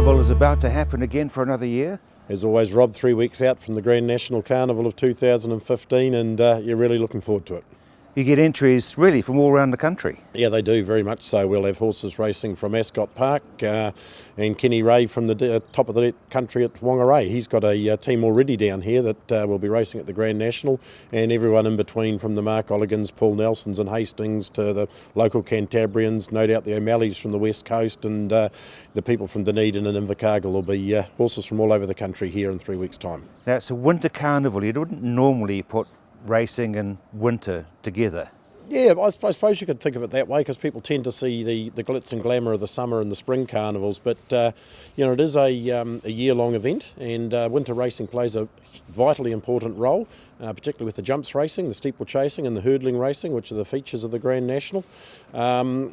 Carnival is about to happen again for another year. As always, Rob, 3 weeks out from the Grand National Carnival of 2015, and you're really looking forward to it. You get entries really from all around the country. Yeah, they do, very much so. We'll have horses racing from Riccarton Park and Kenny Ray from the top of the country at Whangarei. He's got a team already down here that will be racing at the Grand National, and everyone in between from the Mark Olligans, Paul Nelsons and Hastings to the local Cantabrians, no doubt the O'Malleys from the West Coast, and the people from Dunedin and Invercargill. Will be horses from all over the country here in 3 weeks' time. Now it's a winter carnival. You wouldn't normally put racing and winter together. Yeah, I suppose you could think of it that way, because people tend to see the glitz and glamour of the summer and the spring carnivals, but it is a year-long event, and winter racing plays a vitally important role, particularly with the jumps racing, the steeplechasing and the hurdling racing, which are the features of the Grand National. The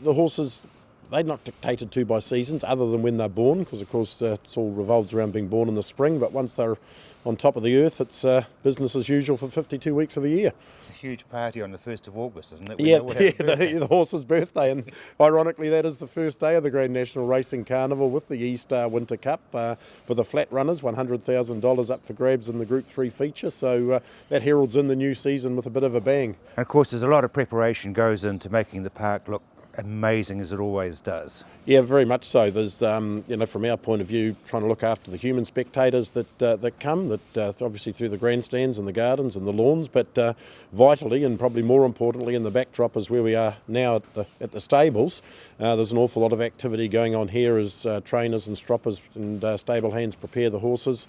horses, they're not dictated to by seasons other than when they're born, because of course it all revolves around being born in the spring, but once they're on top of the earth, it's business as usual for 52 weeks of the year. It's a huge party on the 1st of August, isn't it? The horse's birthday, and ironically that is the first day of the Grand National Racing Carnival with the Easter Winter Cup for the flat runners, $100,000 up for grabs in the Group 3 feature, so that heralds in the new season with a bit of a bang. And of course there's a lot of preparation goes into making the park look amazing, as it always does. Yeah, very much so. There's, from our point of view, trying to look after the human spectators that come, obviously through the grandstands and the gardens and the lawns, but vitally and probably more importantly in the backdrop is where we are now at the stables. There's an awful lot of activity going on here as trainers and stroppers and stable hands prepare the horses,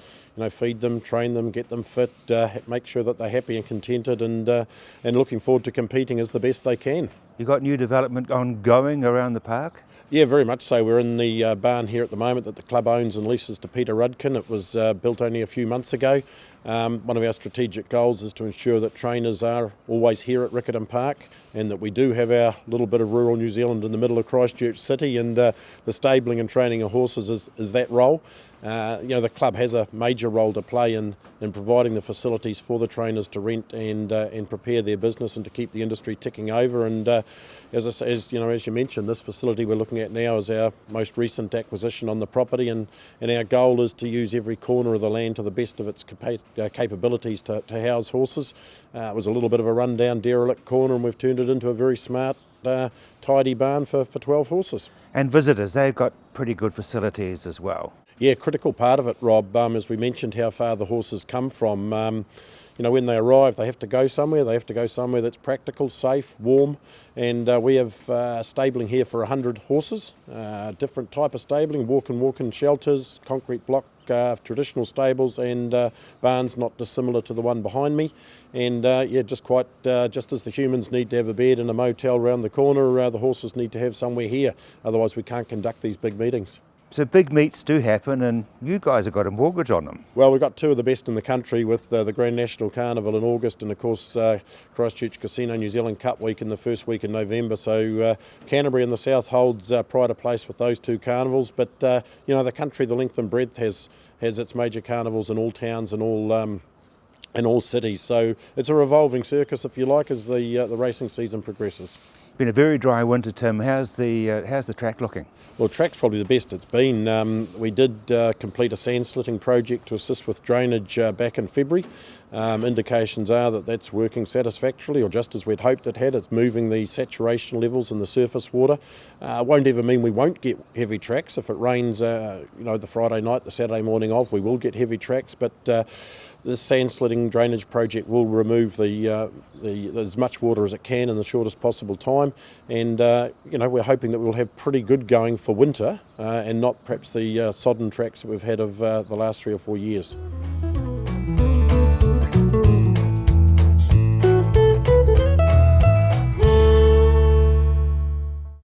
feed them, train them, get them fit, make sure that they're happy and contented, and looking forward to competing as the best they can. You've got new development ongoing around the park? Yeah, very much so. We're in the barn here at the moment that the club owns and leases to Peter Rudkin. It was built only a few months ago. One of our strategic goals is to ensure that trainers are always here at Riccarton Park, and that we do have our little bit of rural New Zealand in the middle of Christchurch City, and the stabling and training of horses is that role. The club has a major role to play in providing the facilities for the trainers to rent and prepare their business and to keep the industry ticking over. And as you mentioned, this facility we're looking at now is our most recent acquisition on the property, and our goal is to use every corner of the land to the best of its capabilities to house horses. It was a little bit of a rundown, derelict corner, and we've turned it into a very smart, tidy barn for 12 horses. And visitors, they've got pretty good facilities as well. Yeah, critical part of it, Rob, as we mentioned how far the horses come from. When they arrive, they have to go somewhere. They have to go somewhere that's practical, safe, warm, and we have stabling here for 100 horses, different type of stabling, walk-in shelters, concrete block, traditional stables, and barns not dissimilar to the one behind me. And just as the humans need to have a bed in a motel round the corner, the horses need to have somewhere here. Otherwise we can't conduct these big meetings. So big meets do happen, and you guys have got a mortgage on them. Well, we've got two of the best in the country with the Grand National Carnival in August, and of course Christchurch Casino New Zealand Cup week in the first week in November. So Canterbury in the south holds pride of place with those two carnivals, but the country, the length and breadth, has its major carnivals in all towns and all cities. So it's a revolving circus, if you like, as the racing season progresses. Been a very dry winter, Tim. How's the track looking? Well, track's probably the best it's been. We did complete a sand slitting project to assist with drainage back in February. Indications are that that's working satisfactorily, or just as we'd hoped it had. It's moving the saturation levels in the surface water. Won't ever mean we won't get heavy tracks. If it rains, the Friday night, the Saturday morning of, we will get heavy tracks, but this sand slitting drainage project will remove as much water as it can in the shortest possible time, and we're hoping that we'll have pretty good going for winter, and not perhaps the sodden tracks that we've had of the last 3 or 4 years.